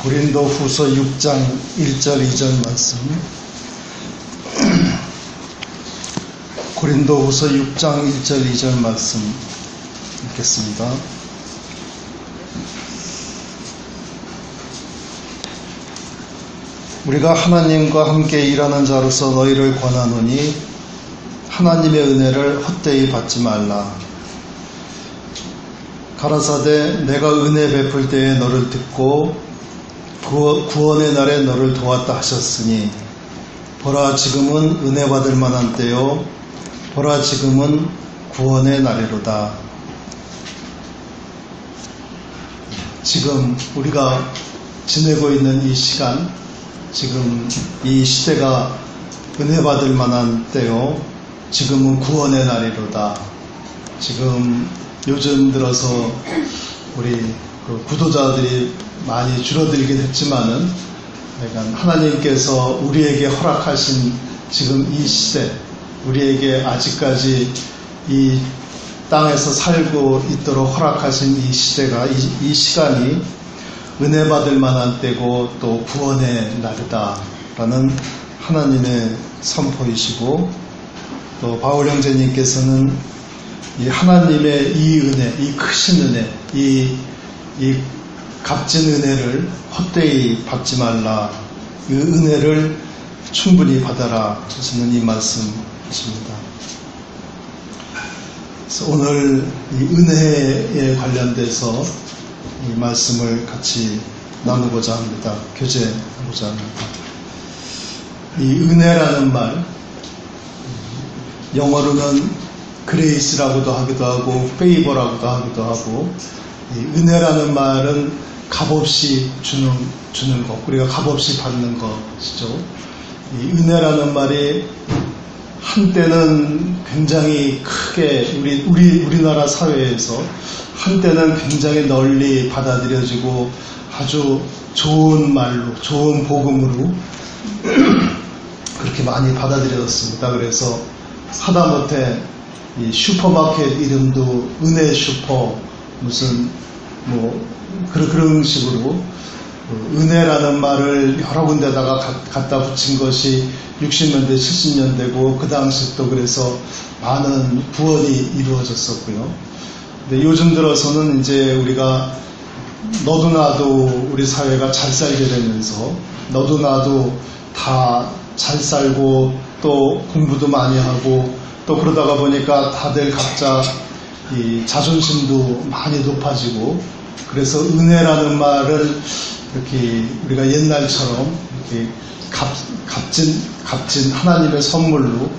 고린도후서 6장 1절 2절 말씀. 고린도후서 6장 1절 2절 말씀 읽겠습니다. 우리가 하나님과 함께 일하는 자로서 너희를 권하노니 하나님의 은혜를 헛되이 받지 말라. 가라사대 내가 은혜 베풀 때에 너를 듣고 구원의 날에 너를 도왔다 하셨으니 보라 지금은 은혜 받을 만한 때요 보라 지금은 구원의 날이로다. 지금 우리가 지내고 있는 이 시간, 지금 이 시대가 은혜 받을 만한 때요 지금은 구원의 날이로다. 지금 요즘 들어서 우리 구도자들이 많이 줄어들긴 했지만은 하나님께서 우리에게 허락하신 지금 이 시대, 우리에게 아직까지 이 땅에서 살고 있도록 허락하신 이 시대가, 이 시간이 은혜 받을 만한 때고 또 구원의 날이다 라는 하나님의 선포이시고, 또 바울 형제님께서는 이 하나님의 이 은혜, 이 크신 은혜, 이 값진 은혜를 헛되이 받지 말라. 그 은혜를 충분히 받아라 하시는 이 말씀이십니다. 그래서 오늘 이 은혜에 관련돼서 이 말씀을 같이 나누고자 합니다. 교제하고자 합니다. 이 은혜라는 말, 영어로는 그레이스라고도 하기도 하고 페이버라고도 하기도 하고, 이 은혜라는 말은 값없이 주는 것, 우리가 값없이 받는 것이죠. 이 은혜라는 말이 한때는 굉장히 크게 우리나라 사회에서 한때는 굉장히 널리 받아들여지고 아주 좋은 말로, 좋은 복음으로 그렇게 많이 받아들여졌습니다. 그래서 하다못해 이 슈퍼마켓 이름도 은혜 슈퍼 무슨 그런 식으로 은혜라는 말을 여러 군데다가 갖다 붙인 것이 60년대 70년대고 그 당시 또 그래서 많은 구원이 이루어졌었고요. 근데 요즘 들어서는 이제 우리가 너도 나도 우리 사회가 잘 살게 되면서 너도 나도 다 잘 살고 또 공부도 많이 하고 또 그러다가 보니까 다들 각자 이 자존심도 많이 높아지고, 그래서 은혜라는 말을 이렇게 우리가 옛날처럼 이렇게 값진 하나님의 선물로,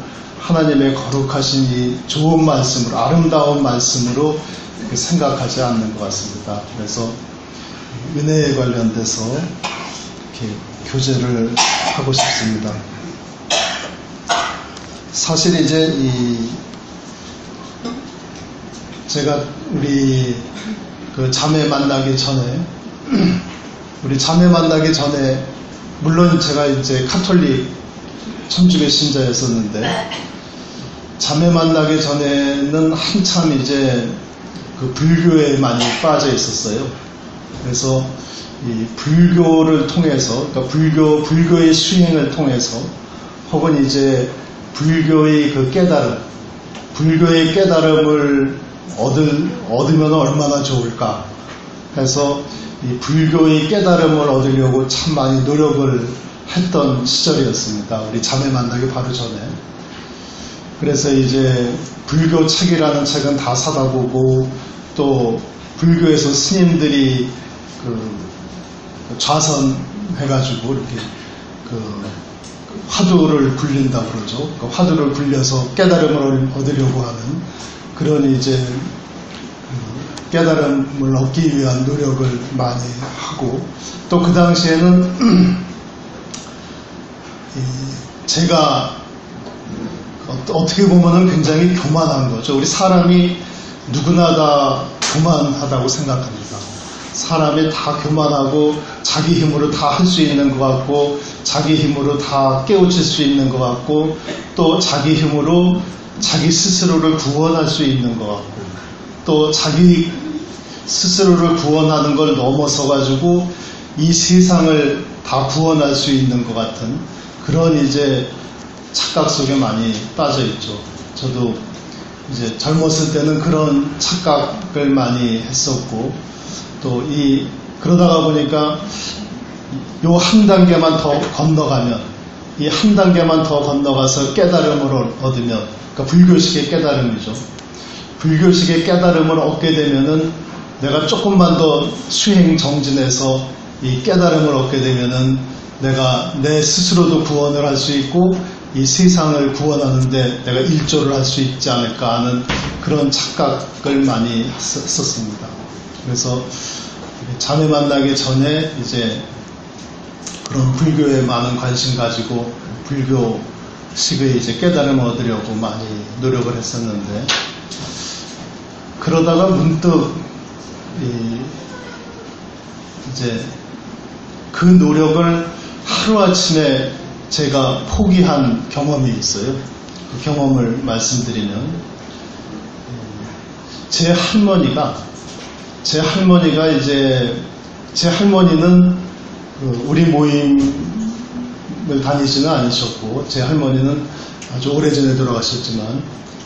하나님의 거룩하신 이 좋은 말씀으로, 아름다운 말씀으로 이렇게 생각하지 않는 것 같습니다. 그래서 은혜에 관련돼서 이렇게 교제를 하고 싶습니다. 사실 이제 제가 우리 자매 만나기 전에, 물론 제가 이제 카톨릭 천주교 신자였었는데, 자매 만나기 전에는 한참 이제 불교에 많이 빠져 있었어요. 그래서 이 불교를 통해서, 그러니까 불교의 수행을 통해서, 혹은 이제 불교의 불교의 깨달음을 얻으면 얼마나 좋을까 해서 이 불교의 깨달음을 얻으려고 참 많이 노력을 했던 시절이었습니다. 우리 자매 만나기 바로 전에. 그래서 이제 불교 책이라는 책은 다 사다 보고, 또 불교에서 스님들이 좌선해가지고 이렇게 화두를 굴린다고 그러죠. 화두를 굴려서 깨달음을 얻으려고 하는 그런 이제 깨달음을 얻기 위한 노력을 많이 하고, 또 그 당시에는 제가 어떻게 보면은 굉장히 교만한 거죠. 우리 사람이 누구나 다 교만하다고 생각합니다. 사람이 다 교만하고 자기 힘으로 다 할 수 있는 것 같고, 자기 힘으로 다 깨우칠 수 있는 것 같고, 또 자기 힘으로 자기 스스로를 구원할 수 있는 것 같고, 또 자기 스스로를 구원하는 걸 넘어서 가지고 이 세상을 다 구원할 수 있는 것 같은 그런 이제 착각 속에 많이 빠져 있죠. 저도 이제 젊었을 때는 그런 착각을 많이 했었고, 또 그러다가 보니까 요 한 단계만 더 건너가면, 이 한 단계만 더 건너가서 깨달음을 얻으면, 그러니까 불교식의 깨달음이죠. 불교식의 깨달음을 얻게 되면은 내가 조금만 더 수행 정진해서 이 깨달음을 얻게 되면은 내가 내 스스로도 구원을 할 수 있고 이 세상을 구원하는데 내가 일조를 할 수 있지 않을까 하는 그런 착각을 많이 했었습니다. 그래서 자매 만나기 전에 이제 그런 불교에 많은 관심 가지고 불교식의 이제 깨달음을 얻으려고 많이 노력을 했었는데, 그러다가 문득 이제 그 노력을 하루아침에 제가 포기한 경험이 있어요. 그 경험을 말씀드리면, 제 할머니는 우리 모임을 다니지는 않으셨고, 제 할머니는 아주 오래전에 돌아가셨지만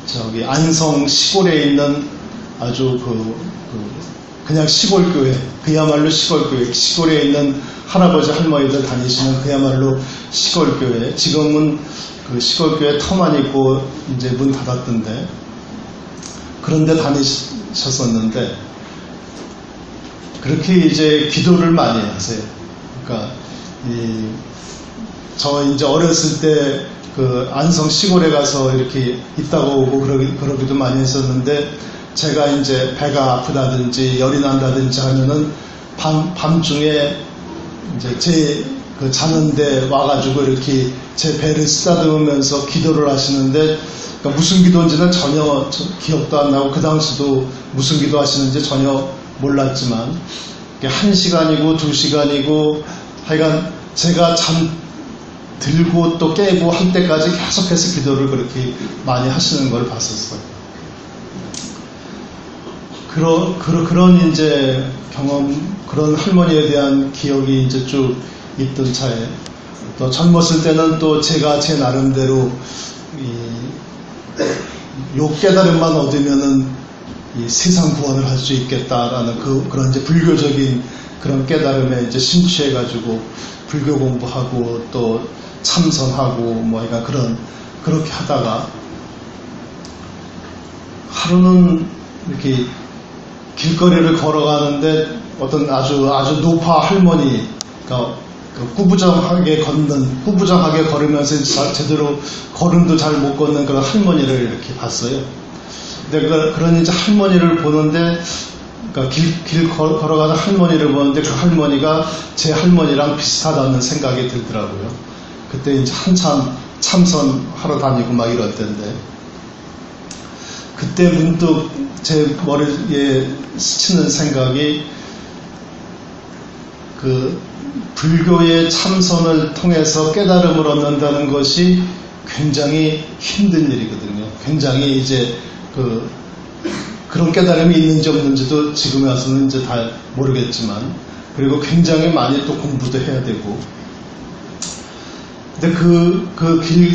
저기 안성 시골에 있는 아주 그냥 시골교회, 그야말로 시골교회, 시골에 있는 할아버지 할머니들 다니시는 그야말로 시골교회, 지금은 그 시골교회 터만 있고 이제 문 닫았던데, 그런데 다니셨었는데 그렇게 이제 기도를 많이 하세요. 그러니까 저 이제 어렸을 때 그 안성 시골에 가서 이렇게 있다고 오고 그러기도 많이 했었는데, 제가 이제 배가 아프다든지 열이 난다든지 하면은 밤중에 이제 제 그 자는데 와가지고 이렇게 제 배를 쓰다듬으면서 기도를 하시는데, 그러니까 무슨 기도인지는 전혀 기억도 안 나고 그 당시도 무슨 기도 하시는지 전혀 몰랐지만 1시간이고 2시간이고 하여간 제가 들고 또 깨고 할 때까지 계속해서 기도를 그렇게 많이 하시는 걸 봤었어요. 그런 이제 경험, 그런 할머니에 대한 기억이 이제 쭉 있던 차에, 또 젊었을 때는 또 제가 제 나름대로 요 깨달음만 얻으면은 이 세상 구원을 할 수 있겠다라는 그런 이제 불교적인 그런 깨달음에 이제 심취해가지고 불교 공부하고 또 참선하고 뭐 그렇게 하다가 하루는 이렇게 길거리를 걸어가는데 어떤 아주 노파 할머니가 꾸부정하게 걸으면서 제대로 걸음도 잘 못 걷는 그런 할머니를 이렇게 봤어요. 근데 그런 이제 할머니를 보는데, 그러니까 길 걸어가는 할머니를 보는데 그 할머니가 제 할머니랑 비슷하다는 생각이 들더라고요. 그때 이제 한참 참선하러 다니고 막 이럴 때인데, 그때 문득 제 머리에 스치는 생각이, 그 불교의 참선을 통해서 깨달음을 얻는다는 것이 굉장히 힘든 일이거든요. 굉장히 이제 그런 깨달음이 있는지 없는지도 지금에 와서는 이제 다 모르겠지만, 그리고 굉장히 많이 또 공부도 해야 되고. 근데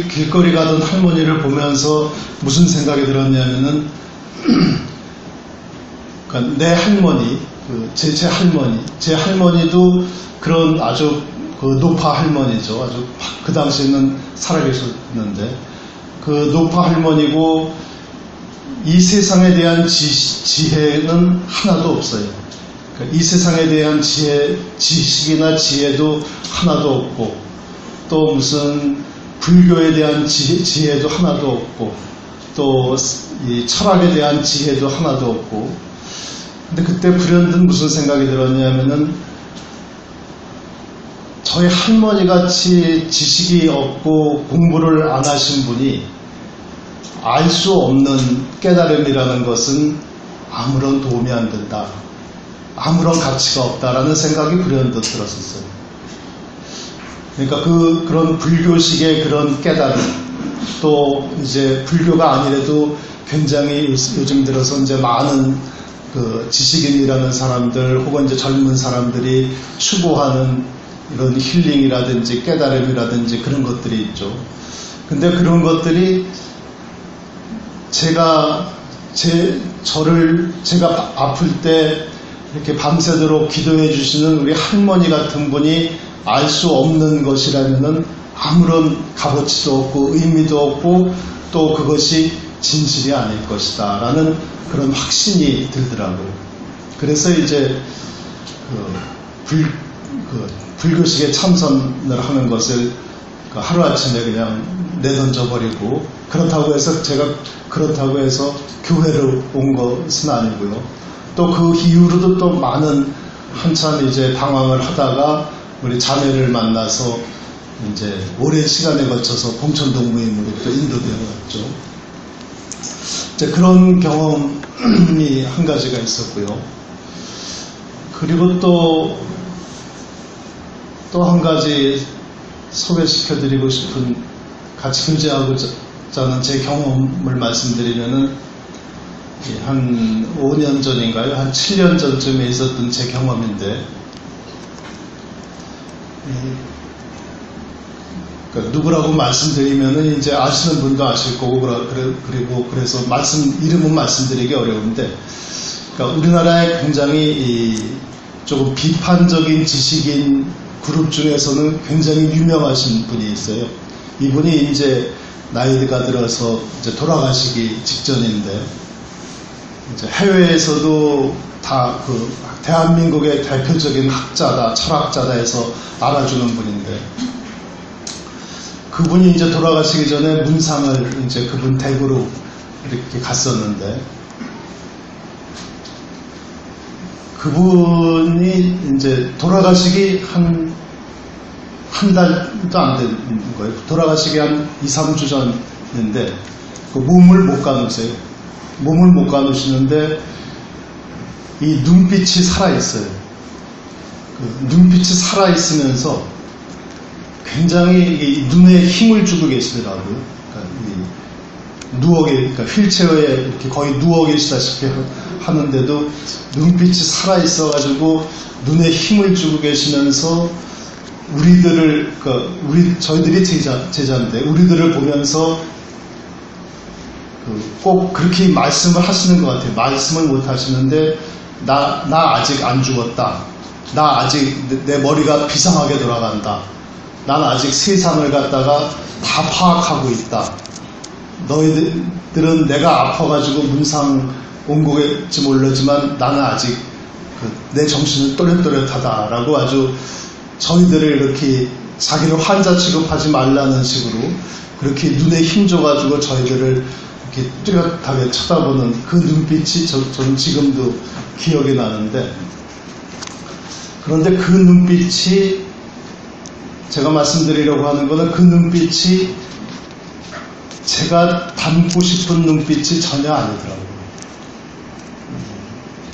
길거리 가던 할머니를 보면서 무슨 생각이 들었냐면은, 그러니까 내 할머니, 제 할머니도 그런 아주 노파 할머니죠. 아주 그 당시에는 살아계셨는데, 그 노파 할머니고 이 세상에 대한 지혜는 하나도 없어요. 그러니까 이 세상에 대한 지식이나 지혜도 하나도 없고, 또 무슨 불교에 대한 지혜도 하나도 없고, 또 이 철학에 대한 지혜도 하나도 없고. 근데 그때 불현듯 무슨 생각이 들었냐면은, 저희 할머니같이 지식이 없고 공부를 안 하신 분이 알 수 없는 깨달음이라는 것은 아무런 도움이 안 된다, 아무런 가치가 없다라는 생각이 불현듯 들었었어요. 그러니까 그런 불교식의 그런 깨달음, 또 이제 불교가 아니래도 굉장히 요즘 들어서 이제 많은 그 지식인이라는 사람들 혹은 이제 젊은 사람들이 추구하는 이런 힐링이라든지 깨달음이라든지 그런 것들이 있죠. 근데 그런 것들이 제가 아플 때 이렇게 밤새도록 기도해 주시는 우리 할머니 같은 분이 알 수 없는 것이라면은 아무런 값어치도 없고 의미도 없고 또 그것이 진실이 아닐 것이다 라는 그런 확신이 들더라고요. 그래서 이제 불교식에 참선을 하는 것을 하루아침에 그냥 내던져버리고, 그렇다고 해서 제가 그렇다고 해서 교회를 온 것은 아니고요. 또 그 이후로도 또 많은 한참 이제 방황을 하다가 우리 자매를 만나서 이제 오랜 시간에 거쳐서 봉천동 모임으로 또 인도되어 왔죠. 이제 그런 경험이 한 가지가 있었고요. 그리고 또 한 가지 소개시켜드리고 싶은, 같이 교제하고자 하는 제 경험을 말씀드리면은 한 5년 전인가요? 한 7년 전쯤에 있었던 제 경험인데, 그러니까 누구라고 말씀드리면은 이제 아시는 분도 아실 거고, 그리고 그래서 이름은 말씀드리기 어려운데, 그러니까 우리나라에 굉장히 조금 비판적인 지식인 그룹 중에서는 굉장히 유명하신 분이 있어요. 이분이 이제 나이가 들어서 이제 돌아가시기 직전인데, 이제 해외에서도 다 대한민국의 대표적인 학자다, 철학자다 해서 알아주는 분인데, 그분이 이제 돌아가시기 전에 문상을 이제 그분 댁으로 이렇게 갔었는데, 그분이 이제 돌아가시기 한 달도 안 된 거예요. 돌아가시기 한 2, 3주 전인데, 그 몸을 못 가누세요. 몸을 못 가누시는데, 이 눈빛이 살아있어요. 그 눈빛이 살아있으면서 굉장히 눈에 힘을 주고 계시더라고요. 그러니까 휠체어에 이렇게 거의 누워 계시다시피 하는데도 눈빛이 살아있어가지고 눈에 힘을 주고 계시면서 저희들이 제자인데 우리들을 보면서 꼭 그렇게 말씀을 하시는 것 같아요. 말씀을 못 하시는데 나 아직 안 죽었다. 나 아직 내 머리가 비상하게 돌아간다. 난 아직 세상을 갖다가 다 파악하고 있다. 너희들은 내가 아파가지고 문상 온 거겠지 모르지만 나는 아직 내 정신은 또렷또렷하다라고 아주 저희들을 이렇게 자기를 환자 취급하지 말라는 식으로 그렇게 눈에 힘줘가지고 저희들을 이렇게 뚜렷하게 쳐다보는 그 눈빛이 저는 지금도 기억이 나는데, 그런데 그 눈빛이 제가 말씀드리려고 하는 거는 그 눈빛이 제가 닮고 싶은 눈빛이 전혀 아니더라고요.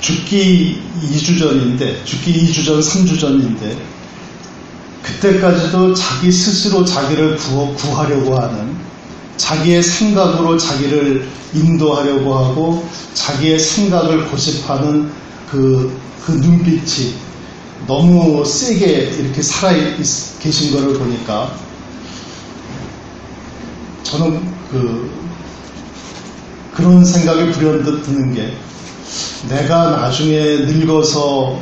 죽기 2주 전인데, 죽기 2주 전, 3주 전인데, 그때까지도 자기 스스로 자기를 구하려고 하는, 자기의 생각으로 자기를 인도하려고 하고, 자기의 생각을 고집하는 그 눈빛이 너무 세게 이렇게 살아계신 거를 보니까, 저는 그런 생각이 불현듯 드는 게, 내가 나중에 늙어서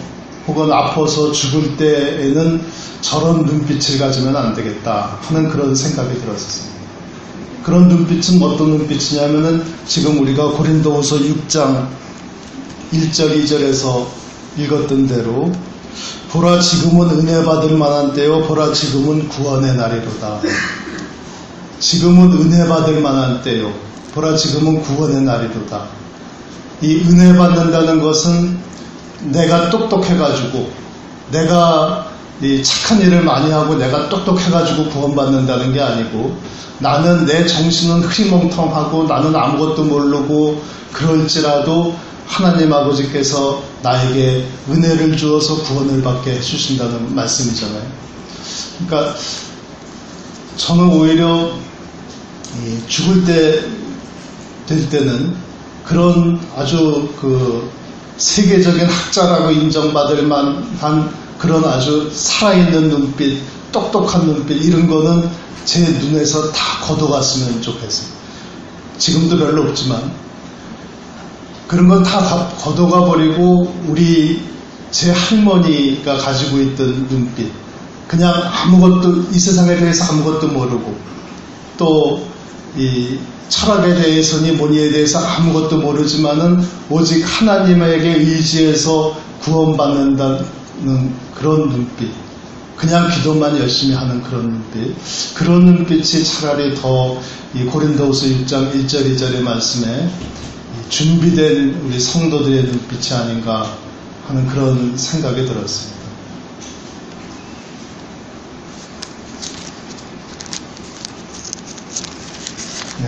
혹은 아파서 죽을 때에는 저런 눈빛을 가지면 안 되겠다 하는 그런 생각이 들었습니다. 그런 눈빛은 어떤 눈빛이냐면은 지금 우리가 고린도후서 6장 1절 2절에서 읽었던 대로, 보라 지금은 은혜 받을 만한 때요, 보라 지금은 구원의 날이로다. 지금은 은혜 받을 만한 때요, 보라 지금은 구원의 날이로다. 이 은혜 받는다는 것은 내가 똑똑해가지고, 내가 이 착한 일을 많이 하고 내가 똑똑해가지고 구원받는다는 게 아니고, 나는 내 정신은 흐리멍텅하고 나는 아무것도 모르고 그럴지라도 하나님 아버지께서 나에게 은혜를 주어서 구원을 받게 해주신다는 말씀이잖아요. 그러니까 저는 오히려 죽을 때 될 때는 그런 아주 세계적인 학자라고 인정받을 만한 그런 아주 살아있는 눈빛, 똑똑한 눈빛, 이런 거는 제 눈에서 다 걷어갔으면 좋겠어요. 지금도 별로 없지만 그런 건 다 걷어가 버리고 제 할머니가 가지고 있던 눈빛, 그냥 아무것도, 이 세상에 대해서 아무것도 모르고 또 이 철학에 대해서니 뭐니에 대해서 아무것도 모르지만은 오직 하나님에게 의지해서 구원받는다는 그런 눈빛, 그냥 기도만 열심히 하는 그런 눈빛, 그런 눈빛이 차라리 더 이 고린도후서 6장 1절 2절의 말씀에 준비된 우리 성도들의 눈빛이 아닌가 하는 그런 생각이 들었습니다.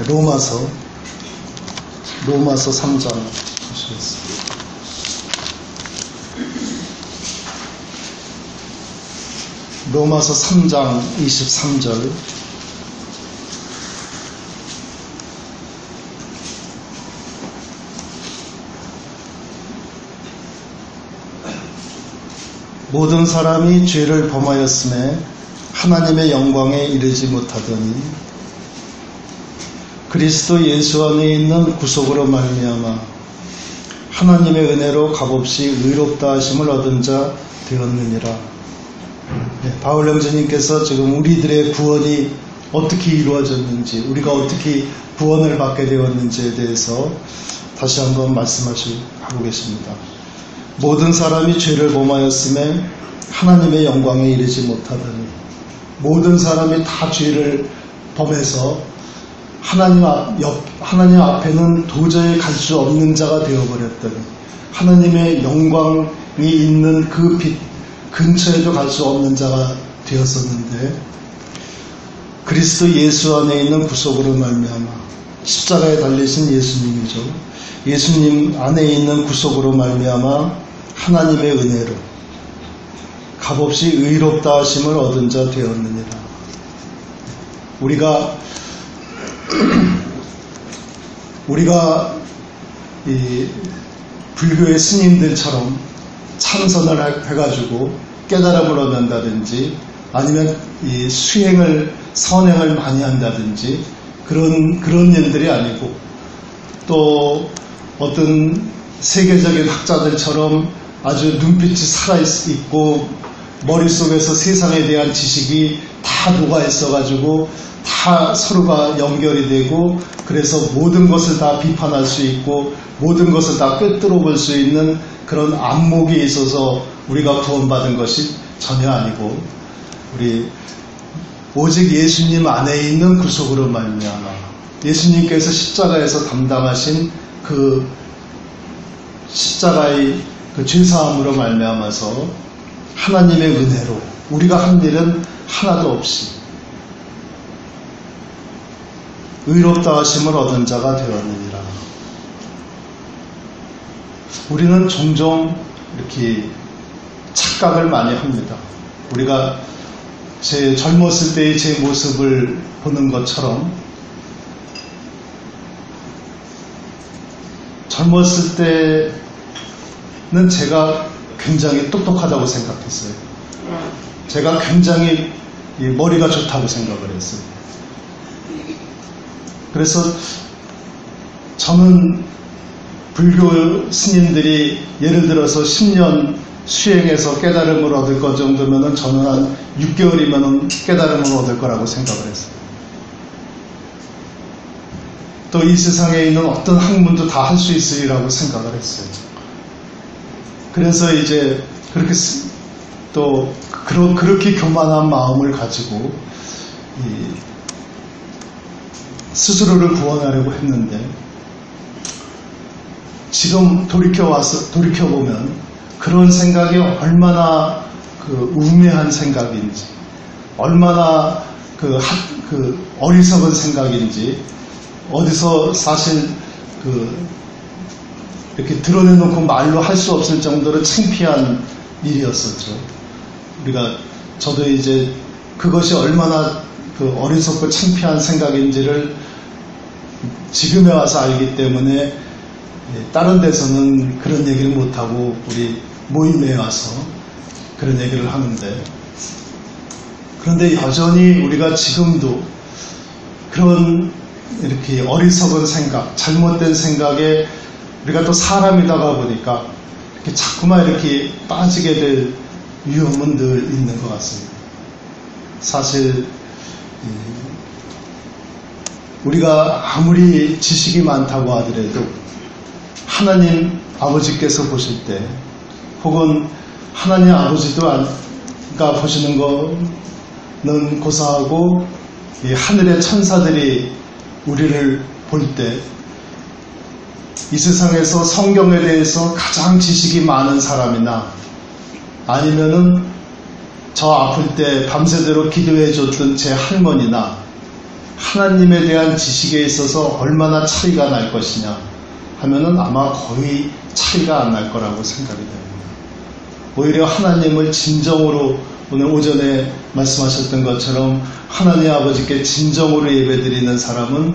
로마서 3장 보시겠습니다. 로마서 3장 23절. 모든 사람이 죄를 범하였음에 하나님의 영광에 이르지 못하더니 그리스도 예수 안에 있는 구속으로 말미암아 하나님의 은혜로 값없이 의롭다 하심을 얻은 자 되었느니라. 바울 형제님께서 지금 우리들의 구원이 어떻게 이루어졌는지, 우리가 어떻게 구원을 받게 되었는지에 대해서 다시 한번 하고 계십니다. 모든 사람이 죄를 범하였음에 하나님의 영광에 이르지 못하더니, 모든 사람이 다 죄를 범해서 하나님 앞에는 도저히 갈 수 없는 자가 되어버렸더니, 하나님의 영광이 있는 그 빛 근처에도 갈 수 없는 자가 되었었는데, 그리스도 예수 안에 있는 구속으로 말미암아, 십자가에 달리신 예수님이죠. 예수님 안에 있는 구속으로 말미암아 하나님의 은혜로 값없이 의롭다 하심을 얻은 자 되었느니라. 우리가 이 불교의 스님들처럼 참선을 해가지고 깨달음을 얻는다든지, 아니면 이 선행을 많이 한다든지, 그런 일들이 아니고, 또 어떤 세계적인 학자들처럼 아주 눈빛이 살아있고 머릿속에서 세상에 대한 지식이 다 녹아있어가지고 다 서로가 연결이 되고, 그래서 모든 것을 다 비판할 수 있고 모든 것을 다 꿰뚫어 볼 수 있는 그런 안목이 있어서 우리가 구원받은 것이 전혀 아니고, 오직 예수님 안에 있는 구속으로 말미암아 예수님께서 십자가에서 담당하신 그 십자가의 그 죄사함으로 말미암아서 하나님의 은혜로 우리가 한 일은 하나도 없이 의롭다 하심을 얻은 자가 되었느니라. 우리는 종종 이렇게 착각을 많이 합니다. 우리가 제 젊었을 때의 제 모습을 보는 것처럼, 젊었을 때는 제가 굉장히 똑똑하다고 생각했어요. 제가 굉장히 머리가 좋다고 생각을 했어요. 그래서 저는 불교 스님들이 예를 들어서 10년 수행해서 깨달음을 얻을 것 정도면은 저는 한 6개월이면은 깨달음을 얻을 거라고 생각을 했어요. 또 이 세상에 있는 어떤 학문도 다 할 수 있으리라고 생각을 했어요. 그래서 이제 그렇게 교만한 마음을 가지고 스스로를 구원하려고 했는데, 지금 돌이켜보면 그런 생각이 얼마나 우매한 생각인지, 얼마나 어리석은 생각인지, 어디서 사실 이렇게 드러내놓고 말로 할 수 없을 정도로 창피한 일이었었죠. 저도 이제 그것이 얼마나 어리석고 창피한 생각인지를 지금에 와서 알기 때문에 다른 데서는 그런 얘기를 못하고 우리 모임에 와서 그런 얘기를 하는데, 그런데 여전히 우리가 지금도 그런 이렇게 어리석은 생각, 잘못된 생각에 우리가 또 사람이다가 보니까 이렇게 자꾸만 이렇게 빠지게 될 위험은 늘 있는 것 같습니다. 사실 우리가 아무리 지식이 많다고 하더라도 하나님 아버지께서 보실 때, 혹은 하나님 아버지가 보시는 거는 고사하고 이 하늘의 천사들이 우리를 볼 때 이 세상에서 성경에 대해서 가장 지식이 많은 사람이나 아니면은 저 아플 때 밤새도록 기도해 줬던 제 할머니나 하나님에 대한 지식에 있어서 얼마나 차이가 날 것이냐 하면은 아마 거의 차이가 안 날 거라고 생각이 됩니다. 오히려 하나님을 진정으로, 오늘 오전에 말씀하셨던 것처럼 하나님 아버지께 진정으로 예배드리는 사람은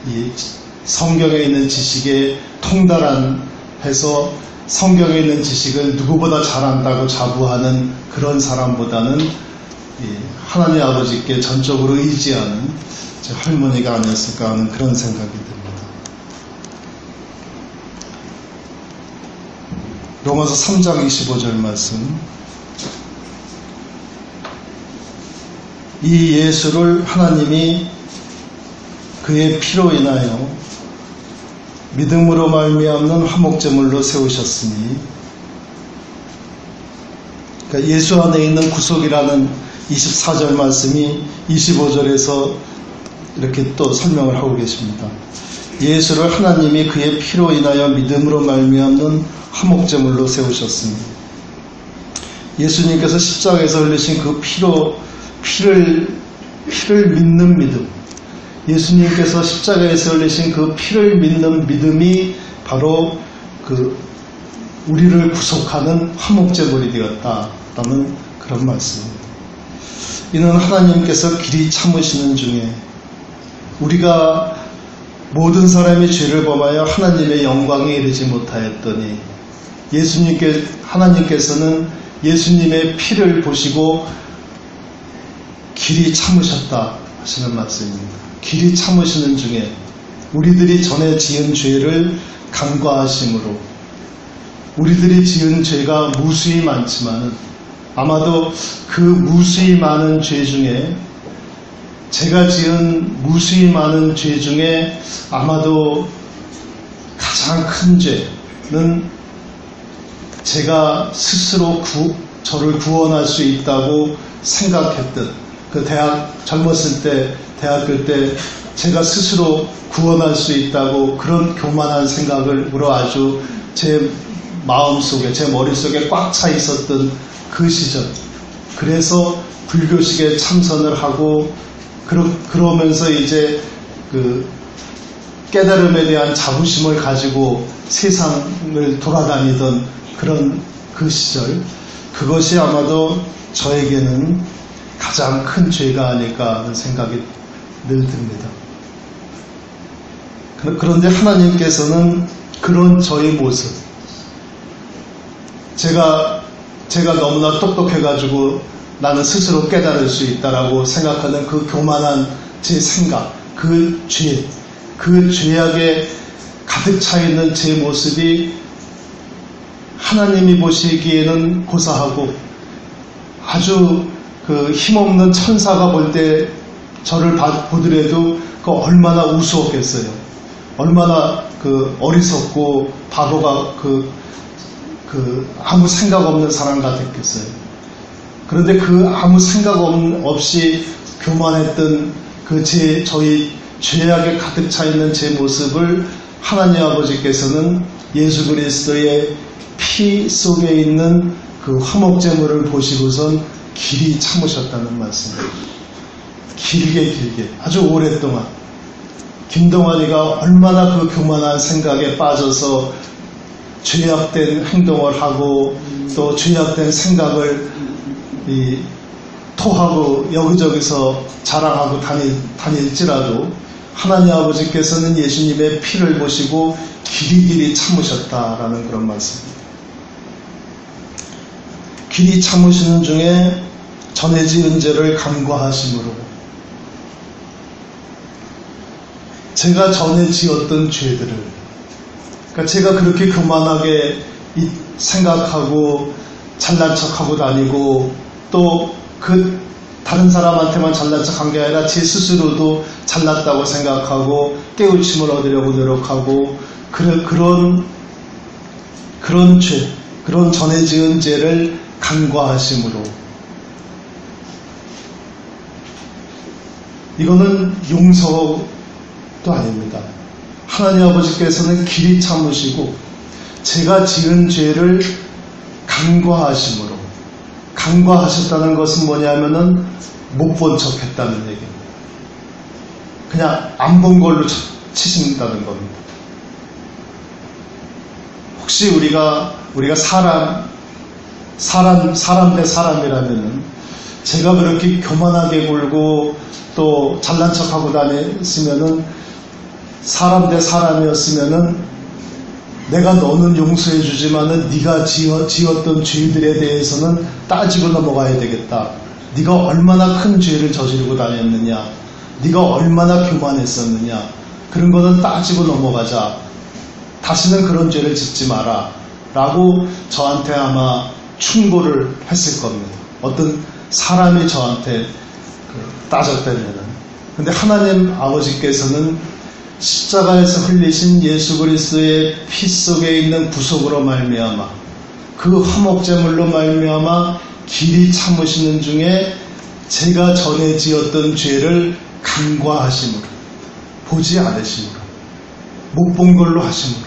이 성경에 있는 지식에 통달해서 성경에 있는 지식을 누구보다 잘한다고 자부하는 그런 사람보다는 하나님 아버지께 전적으로 의지하는 제 할머니가 아니었을까 하는 그런 생각이 듭니다. 로마서 3장 25절 말씀. 이 예수를 하나님이 그의 피로 인하여 믿음으로 말미암는 화목제물로 세우셨으니, 그러니까 예수 안에 있는 구속이라는 24절 말씀이 25절에서 이렇게 또 설명을 하고 계십니다. 예수를 하나님이 그의 피로 인하여 믿음으로 말미암는 화목제물로 세우셨으니, 예수님께서 십자가에서 흘리신 그 피를 믿는 믿음, 예수님께서 십자가에서 흘리신 그 피를 믿는 믿음이 바로 우리를 구속하는 화목제물이 되었다라는 그런 말씀입니다. 이는 하나님께서 길이 참으시는 중에 우리가 모든 사람이 죄를 범하여 하나님의 영광에 이르지 못하였더니 하나님께서는 예수님의 피를 보시고 길이 참으셨다 하시는 말씀입니다. 길이 참으시는 중에 우리들이 전에 지은 죄를 간과하심으로, 우리들이 지은 죄가 무수히 많지만은 아마도 그 무수히 많은 죄 중에, 제가 지은 무수히 많은 죄 중에 아마도 가장 큰 죄는 제가 스스로 저를 구원할 수 있다고 생각했던, 젊었을 때, 대학교 때 제가 스스로 구원할 수 있다고 그런 교만한 생각으로 아주 제 마음속에, 제 머릿속에 꽉 차 있었던 그 시절, 그래서 불교식에 참선을 하고 그러면서 이제 깨달음에 대한 자부심을 가지고 세상을 돌아다니던 그런 그 시절, 그것이 아마도 저에게는 가장 큰 죄가 아닐까 하는 생각이 늘 듭니다. 그런데 하나님께서는 그런 저의 모습, 제가 너무나 똑똑해가지고 나는 스스로 깨달을 수 있다라고 생각하는 그 교만한 제 생각, 그 죄악에 가득 차 있는 제 모습이 하나님이 보시기에는 고사하고 아주 힘없는 천사가 볼 때 저를 보더라도 얼마나 우스웠겠어요. 얼마나 어리석고 바보가 아무 생각 없는 사람 같았겠어요. 그런데 아무 생각 없이 교만했던 저희 죄악에 가득 차 있는 제 모습을 하나님 아버지께서는 예수 그리스도의 피 속에 있는 그 화목제물을 보시고선 길이 참으셨다는 말씀입니다. 길게 아주 오랫동안 김동환이가 얼마나 그 교만한 생각에 빠져서 죄악된 행동을 하고 또 죄악된 생각을 토하고 여기저기서 자랑하고 다닐지라도 하나님 아버지께서는 예수님의 피를 보시고 길이 참으셨다라는 그런 말씀입니다. 길이 참으시는 중에 전에 지은 죄를 간과하심으로, 제가 전에 지었던 죄들을, 그러니까 제가 그렇게 교만하게 생각하고 잘난 척하고 다니고 또 다른 사람한테만 잘난 척한 게 아니라 제 스스로도 잘났다고 생각하고 깨우침을 얻으려고 노력하고 그런 죄, 그런 전에 지은 죄를 간과하심으로, 이거는 용서도 아닙니다. 하나님 아버지께서는 길이 참으시고 제가 지은 죄를 간과하심으로, 간과하셨다는 것은 뭐냐면은 못 본 척 했다는 얘기입니다. 그냥 안 본 걸로 치신다는 겁니다. 혹시 우리가 사람 대 사람이라면은, 제가 그렇게 교만하게 굴고 또 잘난 척하고 다녔으면은, 사람 대 사람이었으면은 내가 너는 용서해 주지만은 네가 지었던 죄들에 대해서는 따지고 넘어가야 되겠다. 네가 얼마나 큰 죄를 저지르고 다녔느냐, 네가 얼마나 교만했었느냐, 그런 거는 따지고 넘어가자. 다시는 그런 죄를 짓지 마라 라고 저한테 아마 충고를 했을 겁니다. 어떤 사람이 저한테 따졌다면은. 근데 하나님 아버지께서는 십자가에서 흘리신 예수 그리스도의 피 속에 있는 구속으로 말미암아, 그 화목제물로 말미암아 길이 참으시는 중에 제가 전에 지었던 죄를 간과하심으로, 보지 않으심으로, 못 본 걸로 하심으로.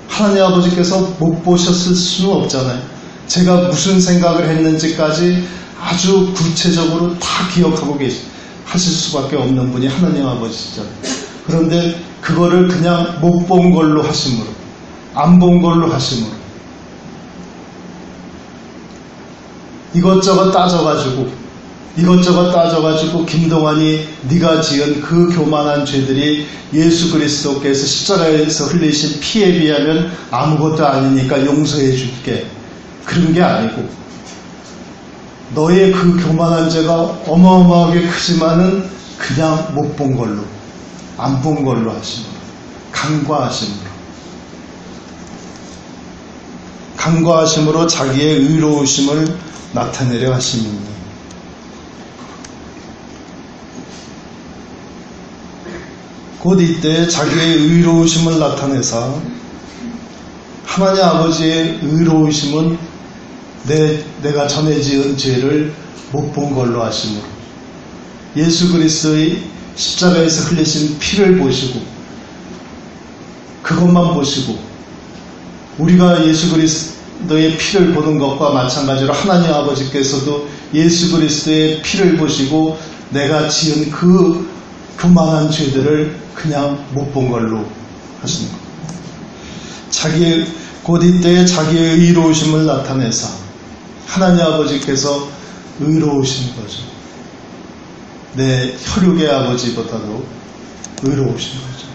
하나님 아버지께서 못 보셨을 수는 없잖아요. 제가 무슨 생각을 했는지까지 아주 구체적으로 다 기억하고 하실 수밖에 없는 분이 하나님 아버지시잖아요. 그런데 그거를 그냥 못 본 걸로 하심으로, 안 본 걸로 하심으로, 이것저것 따져가지고 김동환이 네가 지은 그 교만한 죄들이 예수 그리스도께서 십자가에서 흘리신 피에 비하면 아무것도 아니니까 용서해 줄게, 그런 게 아니고, 너의 그 교만한 죄가 어마어마하게 크지만은 그냥 못 본 걸로, 안 본 걸로 하심으로, 간과하심으로 자기의 의로우심을 나타내려 하심이니. 곧 이때 자기의 의로우심을 나타내사, 하나님 아버지의 의로우심은 내가 전에 지은 죄를 못 본 걸로 하심으로, 예수 그리스도의 십자가에서 흘리신 피를 보시고, 그것만 보시고, 우리가 예수 그리스도의 피를 보는 것과 마찬가지로 하나님 아버지께서도 예수 그리스도의 피를 보시고 내가 지은 그 교만한 죄들을 그냥 못 본 걸로 하시는 겁니다. 곧 이때 자기의 의로우심을 나타내사, 하나님 아버지께서 의로우신 거죠. 내 혈육의 아버지보다도 의로우신 거죠.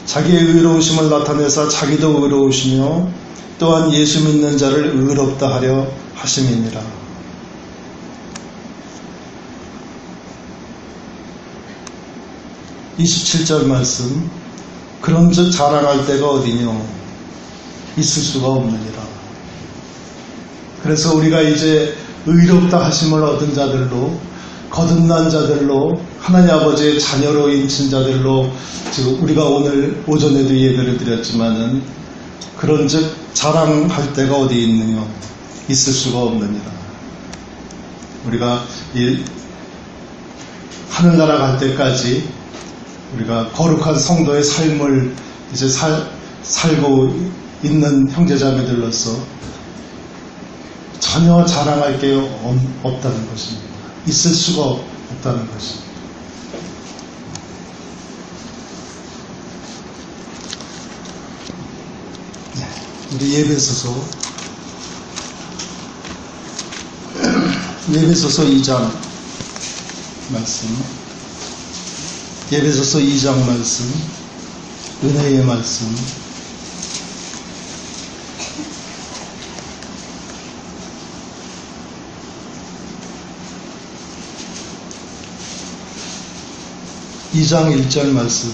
자기의 의로우심을 나타내사 자기도 의로우시며 또한 예수 믿는 자를 의롭다 하려 하심이니라. 27절 말씀, 그런즉 자랑할 데가 어디뇨, 있을 수가 없느니라. 그래서 우리가 이제 의롭다 하심을 얻은 자들로, 거듭난 자들로, 하나님 아버지의 자녀로 인친 자들로, 지금 우리가 오늘 오전에도 예배를 드렸지만은, 그런즉 자랑할 데가 어디 있느냐, 있을 수가 없느니라. 우리가 하늘나라 갈 때까지 우리가 거룩한 성도의 삶을 이제 살고 있는 형제자매들로서 전혀 자랑할 게 없다는 것입니다. 있을 수가 없다는 것입니다. 네, 우리 예배소서 2장 말씀. 에베소서 2장 말씀, 은혜의 말씀. (2장 1절) 말씀.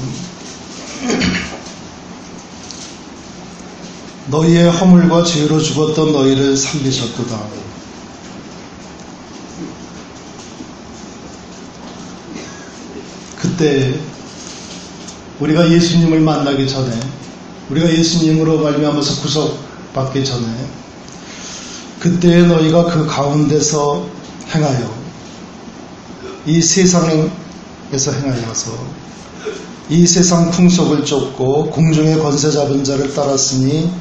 너희의 허물과 죄로 죽었던 너희를 살리셨도다. 그때 우리가 예수님을 만나기 전에, 우리가 예수님으로 말미암아서 구속받기 전에, 그때 너희가 그 가운데서 행하여, 이 세상에서 행하여서 이 세상 풍속을 쫓고 공중의 권세 잡은 자를 따랐으니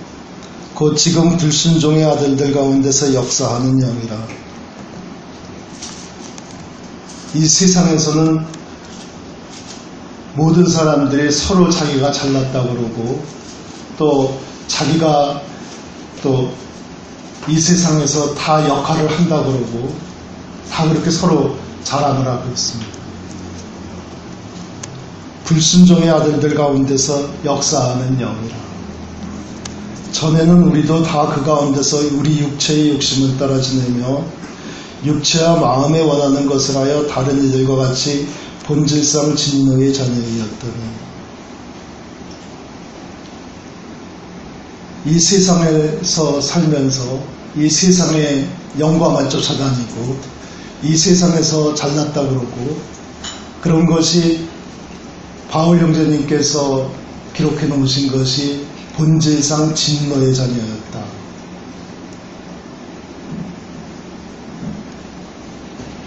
곧 지금 불순종의 아들들 가운데서 역사하는 영이라. 이 세상에서는 모든 사람들이 서로 자기가 잘났다고 그러고, 또 자기가 또 이 세상에서 다 역할을 한다고 그러고, 다 그렇게 서로 자랑을 하고 있습니다. 불순종의 아들들 가운데서 역사하는 영이라. 전에는 우리도 다 그 가운데서 우리 육체의 욕심을 따라 지내며 육체와 마음에 원하는 것을 하여 다른 이들과 같이 본질상 진노의 자녀이었더니, 이 세상에서 살면서 이 세상의 영광을 쫓아다니고 이 세상에서 잘났다 그러고, 그런 것이 바울 형제님께서 기록해 놓으신 것이 본질상 진노의 자녀였다.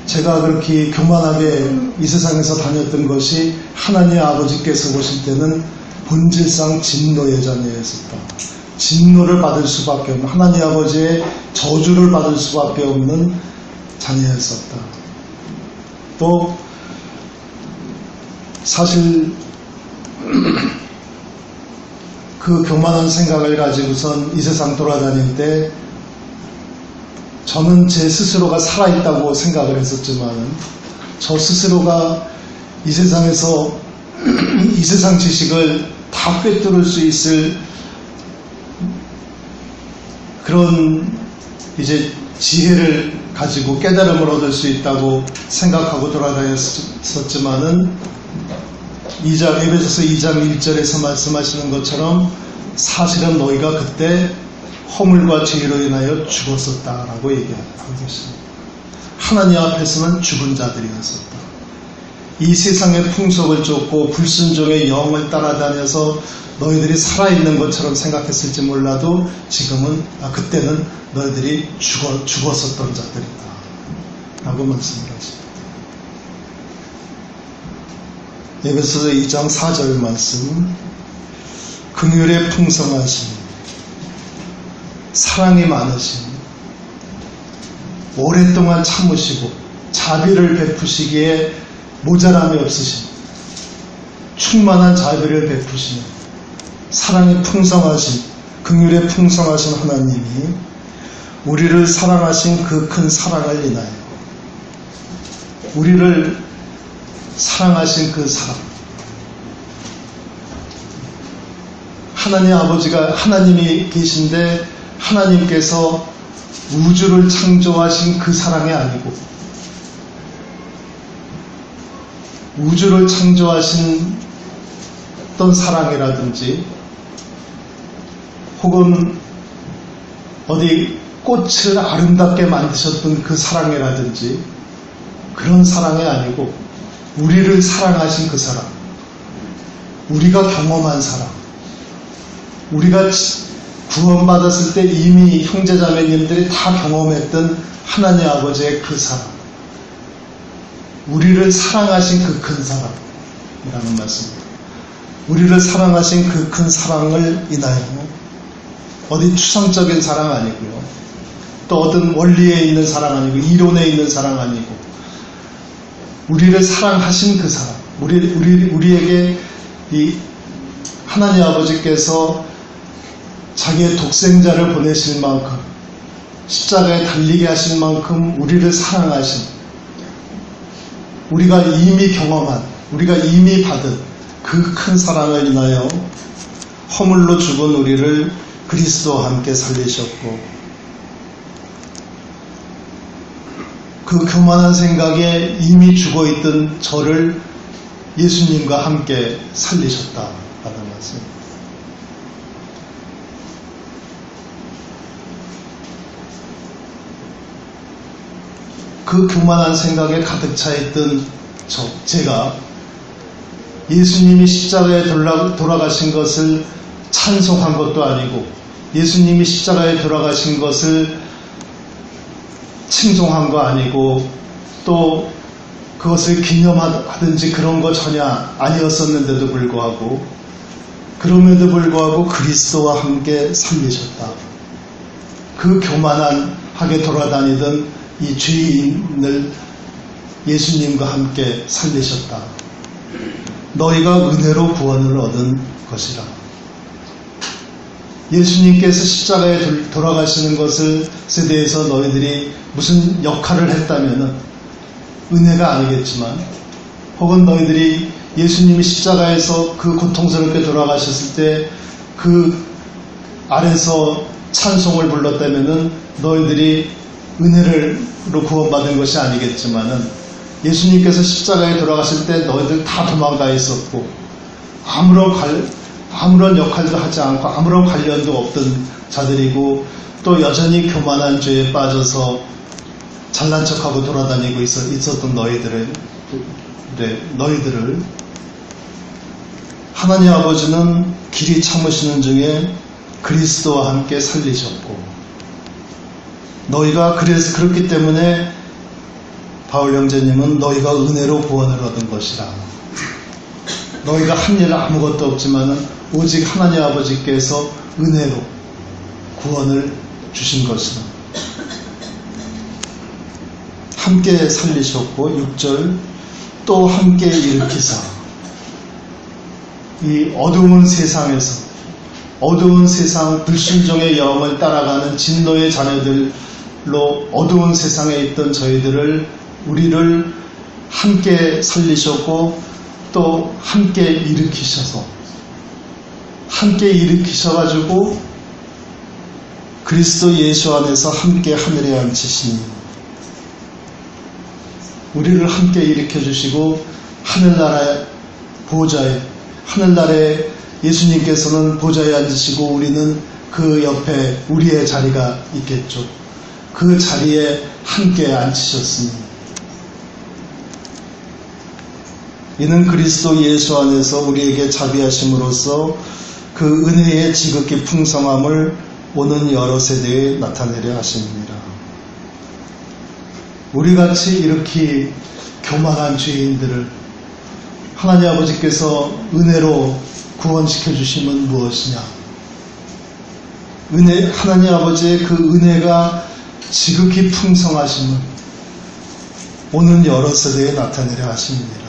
제가 그렇게 교만하게 이 세상에서 다녔던 것이 하나님 아버지께서 보실 때는 본질상 진노의 자녀였었다. 진노를 받을 수밖에 없는, 하나님 아버지의 저주를 받을 수밖에 없는 자녀였었다. 또 사실 그 교만한 생각을 가지고선 이 세상 돌아다닐 때 저는 제 스스로가 살아있다고 생각을 했었지만, 저 스스로가 이 세상에서 이 세상 지식을 다 꿰뚫을 수 있을 그런 이제 지혜를 가지고 깨달음을 얻을 수 있다고 생각하고 돌아다녔었지만은, 에베소서 2장 1절에서 말씀하시는 것처럼 사실은 너희가 그때 허물과 죄로 인하여 죽었었다라고 얘기하고 있습니다. 하나님 앞에서는 죽은 자들이었었다. 이 세상의 풍속을 쫓고 불순종의 영을 따라다녀서 너희들이 살아있는 것처럼 생각했을지 몰라도 지금은, 그때는 너희들이 죽었었던 자들이다 라고 말씀을 하십니다. 에베소서 2장 4절 말씀. 긍휼의 풍성하심, 사랑이 많으심, 오랫동안 참으시고 자비를 베푸시기에 모자람이 없으심, 충만한 자비를 베푸시는 사랑이 풍성하신, 긍휼의 풍성하신 하나님이 우리를 사랑하신 그 큰 사랑을 인하여, 우리를 사랑하신 그 사랑, 하나님 아버지가, 하나님이 계신데 하나님께서 우주를 창조하신 그 사랑이 아니고, 우주를 창조하신 어떤 사랑이라든지, 혹은 어디 꽃을 아름답게 만드셨던 그 사랑이라든지, 그런 사랑이 아니고 우리를 사랑하신 그 사랑, 우리가 경험한 사랑, 우리가 구원받았을 때 이미 형제자매님들이 다 경험했던 하나님 아버지의 그 사랑, 우리를 사랑하신 그 큰 사랑이라는 말씀입니다. 우리를 사랑하신 그 큰 사랑을 인하여, 어디 추상적인 사랑 아니고요, 또 어떤 원리에 있는 사랑 아니고 이론에 있는 사랑 아니고, 우리를 사랑하신 그 사랑, 우리에게 이 하나님 아버지께서 자기의 독생자를 보내실 만큼, 십자가에 달리게 하실 만큼 우리를 사랑하신, 우리가 이미 경험한, 우리가 이미 받은 그 큰 사랑을 인하여 허물로 죽은 우리를 그리스도와 함께 살리셨고, 그 교만한 생각에 이미 죽어있던 저를 예수님과 함께 살리셨다라는 말씀. 그 교만한 생각에 가득 차 있던 제가 예수님이 십자가에 돌아가신 것을 찬송한 것도 아니고, 예수님이 십자가에 돌아가신 것을 칭송한 거 아니고, 또 그것을 기념하든지 그런 거 전혀 아니었었는데도 불구하고, 그럼에도 불구하고 그리스도와 함께 살리셨다. 그 교만하게 돌아다니던 이 죄인을 예수님과 함께 살리셨다. 너희가 은혜로 구원을 얻은 것이라. 예수님께서 십자가에 돌아가시는 것에 대해서 너희들이 무슨 역할을 했다면 은혜가 아니겠지만, 혹은 너희들이 예수님이 십자가에서 그 고통스럽게 돌아가셨을 때 그 아래서 찬송을 불렀다면 너희들이 은혜로 구원받은 것이 아니겠지만은, 예수님께서 십자가에 돌아가실 때 너희들 다 도망가 있었고 아무런 역할도 하지 않고 아무런 관련도 없던 자들이고, 또 여전히 교만한 죄에 빠져서 잘난 척하고 돌아다니고 있었던 너희들을 하나님 아버지는 길이 참으시는 중에 그리스도와 함께 살리셨고, 너희가 그렇기 때문에 바울 형제님은 너희가 은혜로 구원을 얻은 것이라. 너희가 한 일 아무것도 없지만은 오직 하나님 아버지께서 은혜로 구원을 주신 것이라. 함께 살리셨고, 6절 또 함께 일으키사. 이 어두운 세상에서, 어두운 세상 불순종의 영을 따라가는 진노의 자녀들로 어두운 세상에 있던 우리를 함께 살리셨고, 또 함께 일으키셔가지고 그리스도 예수 안에서 함께 하늘에 앉히시니, 우리를 함께 일으켜주시고 하늘나라에 예수님께서는 보좌에 앉으시고 우리는 그 옆에 우리의 자리가 있겠죠. 그 자리에 함께 앉히셨습니다. 이는 그리스도 예수 안에서 우리에게 자비하심으로써 그 은혜의 지극히 풍성함을 오는 여러 세대에 나타내려 하십니다. 우리같이 이렇게 교만한 죄인들을 하나님 아버지께서 은혜로 구원시켜 주심은 무엇이냐? 하나님 아버지의 그 은혜가 지극히 풍성하심을 오는 여러 세대에 나타내려 하십니다.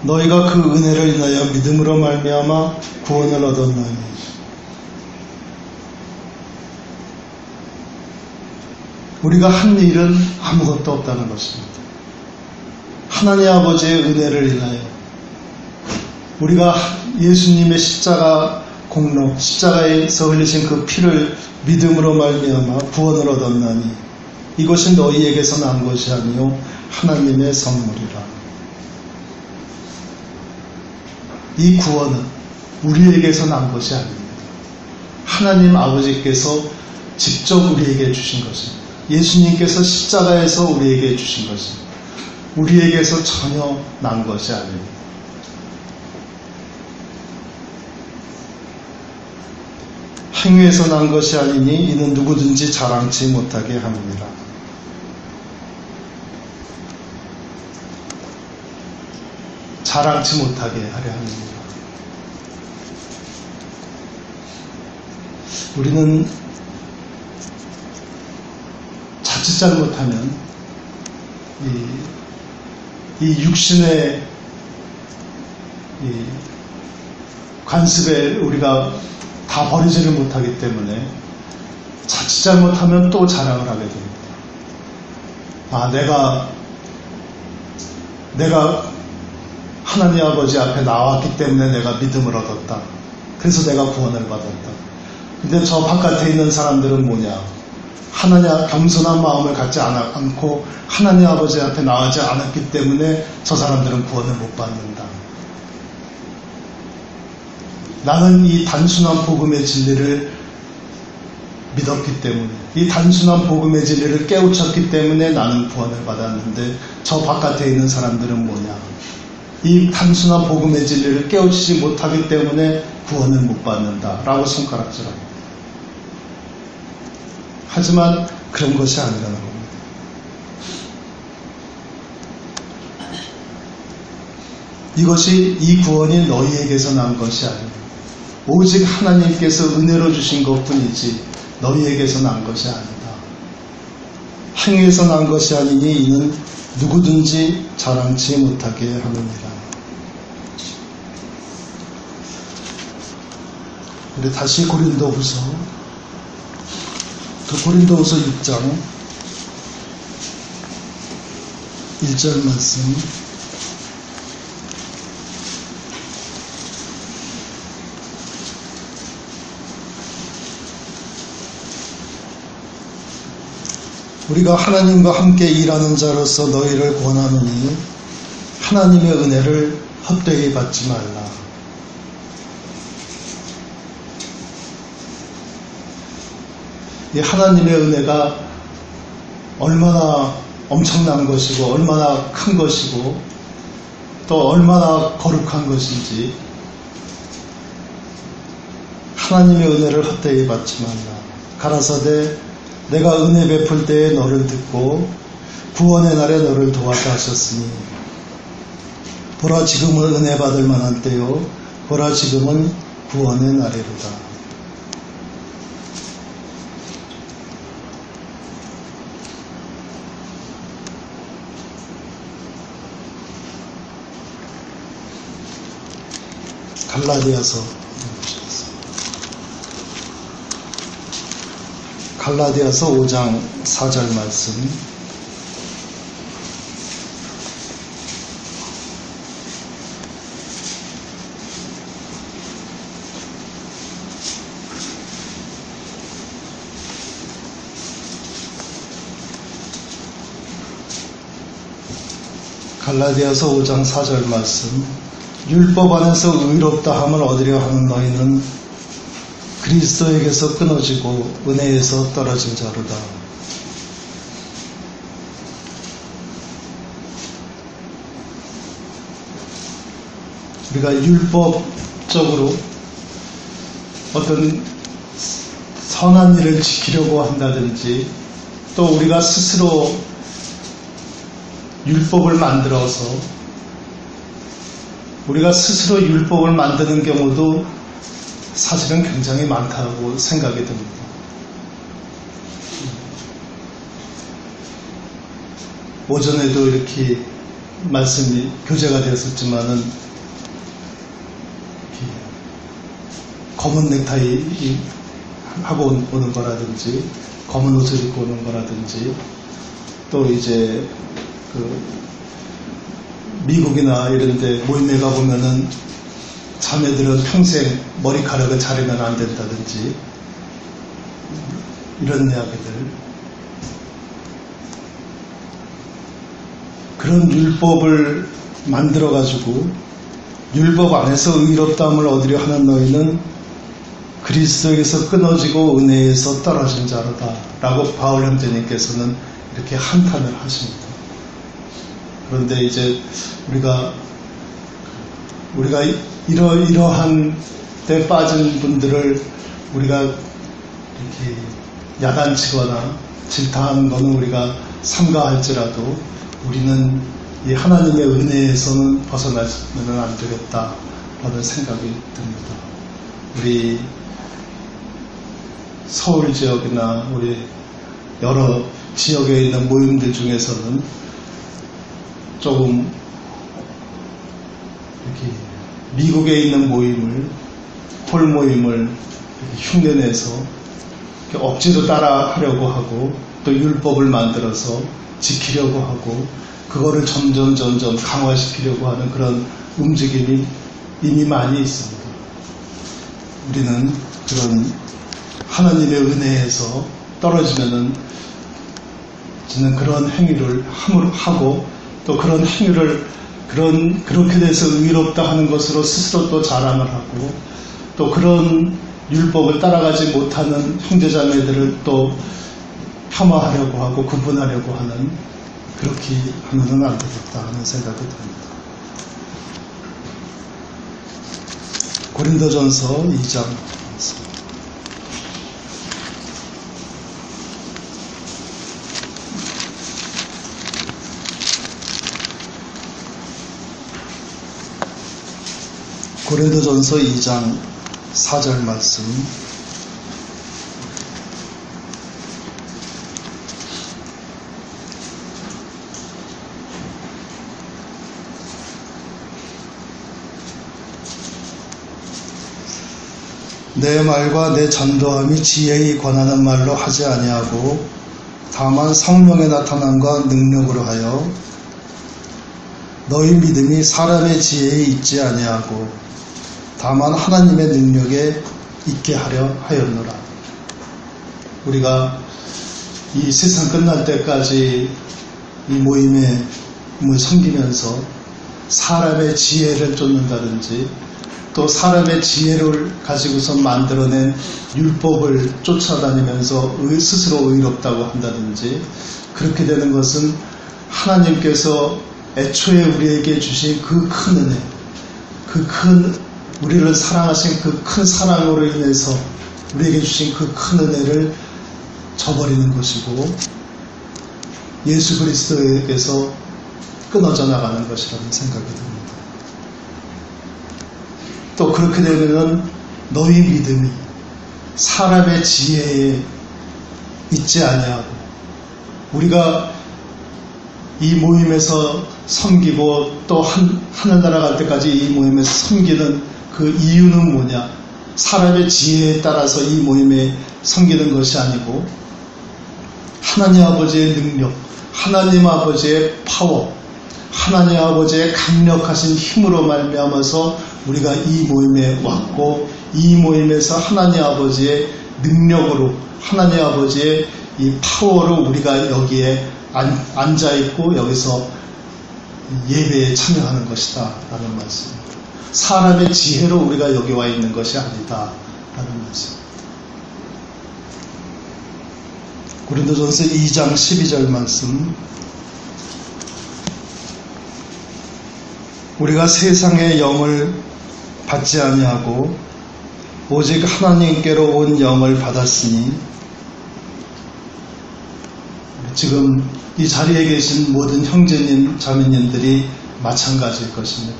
너희가 그 은혜를 인하여 믿음으로 말미암아 구원을 얻었나니, 우리가 한 일은 아무것도 없다는 것입니다. 하나님 아버지의 은혜를 인하여 우리가 예수님의 십자가 공로, 십자가에서 흘리신 그 피를 믿음으로 말미암아 구원을 얻었나니, 이것이 너희에게서 난 것이 아니요 하나님의 선물이라. 이 구원은 우리에게서 난 것이 아닙니다. 하나님 아버지께서 직접 우리에게 주신 것입니다. 예수님께서 십자가에서 우리에게 주신 것입니다. 우리에게서 전혀 난 것이 아닙니다. 행위에서 난 것이 아니니 이는 누구든지 자랑치 못하게 합니다. 자랑치 못하게 하려 합니다. 우리는 자칫 잘못하면 이 육신의 관습에 우리가 다 버리지를 못하기 때문에 자칫 잘못하면 또 자랑을 하게 됩니다. 내가 하나님 아버지 앞에 나왔기 때문에 내가 믿음을 얻었다. 그래서 내가 구원을 받았다. 근데 저 바깥에 있는 사람들은 뭐냐? 하나님 겸손한 마음을 갖지 않고 하나님 아버지 앞에 나오지 않았기 때문에 저 사람들은 구원을 못 받는다. 나는 이 단순한 복음의 진리를 믿었기 때문에, 이 단순한 복음의 진리를 깨우쳤기 때문에 나는 구원을 받았는데 저 바깥에 있는 사람들은 뭐냐? 이 단순한 복음의 진리를 깨우치지 못하기 때문에 구원을 못 받는다 라고 손가락질합니다. 하지만 그런 것이 아니라는 겁니다. 이것이 이 구원이 너희에게서 난 것이 아닙니다. 오직 하나님께서 은혜로 주신 것뿐이지 너희에게서 난 것이 아니다. 행위에서 난 것이 아니니 이는 누구든지 자랑치 못하게 하느니라. 우리 다시 고린도후서 6장 1절 말씀. 우리가 하나님과 함께 일하는 자로서 너희를 권하노니 하나님의 은혜를 헛되이 받지 말라. 이 하나님의 은혜가 얼마나 엄청난 것이고 얼마나 큰 것이고 또 얼마나 거룩한 것인지, 하나님의 은혜를 헛되이 받지 말라. 가라사대 내가 은혜 베풀 때에 너를 듣고 구원의 날에 너를 도왔다 하셨으니 보라 지금은 은혜 받을 만한 때요 보라 지금은 구원의 날이로다. 갈라디아서 5장 4절 말씀. 갈라디아서 5장 4절 말씀. 율법 안에서 의롭다 함을 얻으려 하는 너희는 그리스도에게서 끊어지고 은혜에서 떨어진 자로다. 우리가 율법적으로 어떤 선한 일을 지키려고 한다든지 또 우리가 스스로 율법을 만들어서 우리가 스스로 율법을 만드는 경우도 사실은 굉장히 많다고 생각이 듭니다. 오전에도 이렇게 말씀이 교제가 되었었지만은 검은 넥타이 하고 오는 거라든지 검은 옷을 입고 오는 거라든지 또 이제 미국이나 이런 데 모임에 가보면은 자매들은 평생 머리카락을 자르면 안 된다든지 이런 이야기들, 그런 율법을 만들어 가지고 율법 안에서 의롭다함을 얻으려 하는 너희는 그리스도에게서 끊어지고 은혜에서 떨어진 자로다 라고 바울 형제님께서는 이렇게 한탄을 하십니다. 그런데 이제 우리가 이러한 데 빠진 분들을 우리가 이렇게 야단치거나 질타하는 것은 우리가 삼가할지라도 우리는 이 하나님의 은혜에서는 벗어나면 안 되겠다라는 생각이 듭니다. 우리 서울 지역이나 우리 여러 지역에 있는 모임들 중에서는 조금 이렇게 미국에 있는 모임을, 홀 모임을 흉내내서 억지로 따라 하려고 하고 또 율법을 만들어서 지키려고 하고 그거를 점점 강화시키려고 하는 그런 움직임이 이미 많이 있습니다. 우리는 그런 하나님의 은혜에서 떨어지면은 저는 그런 행위를 하고 또 그런 행위를 그렇게 돼서 의롭다 하는 것으로 스스로 또 자랑을 하고 또 그런 율법을 따라가지 못하는 형제자매들을 또 폄하하려고 하고 구분하려고 하는 그렇게 하면은 안 되겠다 하는 생각이 듭니다. 고린도전서 2장 고린도전서 2장 4절 말씀. 내 말과 내 전도함이 지혜에 관하는 말로 하지 아니하고 다만 성령의 나타남과 능력으로 하여 너희 믿음이 사람의 지혜에 있지 아니하고 다만 하나님의 능력에 있게 하려 하였노라. 우리가 이 세상 끝날 때까지 이 모임에 섬기면서 사람의 지혜를 쫓는다든지 또 사람의 지혜를 가지고서 만들어낸 율법을 쫓아다니면서 스스로 의롭다고 한다든지 그렇게 되는 것은 하나님께서 애초에 우리에게 주신 그 큰 은혜, 우리를 사랑하신 그 큰 사랑으로 인해서 우리에게 주신 그 큰 은혜를 저버리는 것이고 예수 그리스도에게서 끊어져 나가는 것이라는 생각이 듭니다. 또 그렇게 되면은 너희 믿음이 사람의 지혜에 있지 아니하고 우리가 이 모임에서 섬기고 또 하늘나라 갈 때까지 이 모임에서 섬기는 그 이유는 뭐냐? 사람의 지혜에 따라서 이 모임에 섬기는 것이 아니고 하나님 아버지의 능력, 하나님 아버지의 파워, 하나님 아버지의 강력하신 힘으로 말미암아서 우리가 이 모임에 왔고 이 모임에서 하나님 아버지의 능력으로 하나님 아버지의 이 파워로 우리가 여기에 앉아있고 여기서 예배에 참여하는 것이다 라는 말씀입니다. 사람의 지혜로 우리가 여기 와 있는 것이 아니다 라는 말씀. 고린도전서 2장 12절 말씀. 우리가 세상의 영을 받지 아니하고 오직 하나님께로 온 영을 받았으니 지금 이 자리에 계신 모든 형제님, 자매님들이 마찬가지일 것입니다.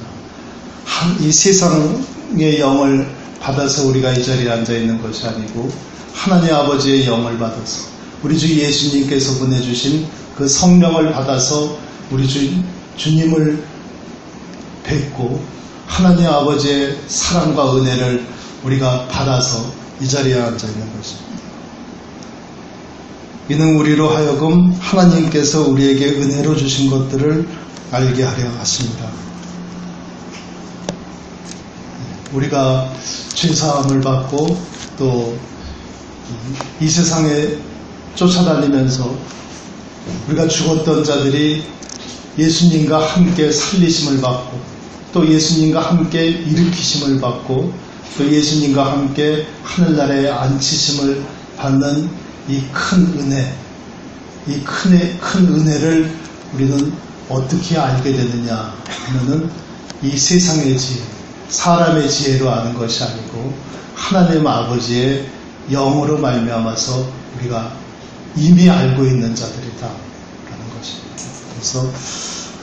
이 세상의 영을 받아서 우리가 이 자리에 앉아있는 것이 아니고 하나님 아버지의 영을 받아서 우리 주 예수님께서 보내주신 그 성령을 받아서 우리 주님을 뵙고 하나님 아버지의 사랑과 은혜를 우리가 받아서 이 자리에 앉아있는 것입니다. 이는 우리로 하여금 하나님께서 우리에게 은혜로 주신 것들을 알게 하려 하십니다. 우리가 죄사함을 받고 또 이 세상에 쫓아다니면서 우리가 죽었던 자들이 예수님과 함께 살리심을 받고 또 예수님과 함께 일으키심을 받고 또 예수님과 함께 하늘나라에 앉히심을 받는 이 큰 은혜, 이 큰 은혜를 우리는 어떻게 알게 되느냐 하면은 이 세상의 지혜, 사람의 지혜로 아는 것이 아니고 하나님 아버지의 영으로 말미암아서 우리가 이미 알고 있는 자들이다 라는 것입니다. 그래서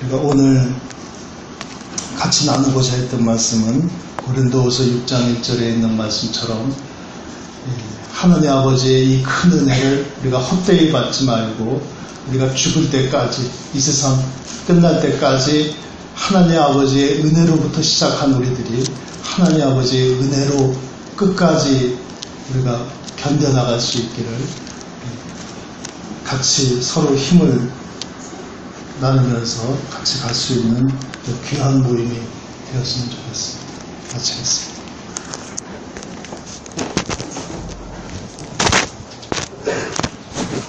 우리가 오늘 같이 나누고자 했던 말씀은 고린도후서 6장 1절에 있는 말씀처럼 하나님 아버지의 이 큰 은혜를 우리가 헛되이 받지 말고 우리가 죽을 때까지 이 세상 끝날 때까지 하나님 아버지의 은혜로부터 시작한 우리들이 하나님 아버지의 은혜로 끝까지 우리가 견뎌나갈 수 있기를 같이 서로 힘을 나누면서 같이 갈 수 있는 귀한 모임이 되었으면 좋겠습니다. 마치겠습니다.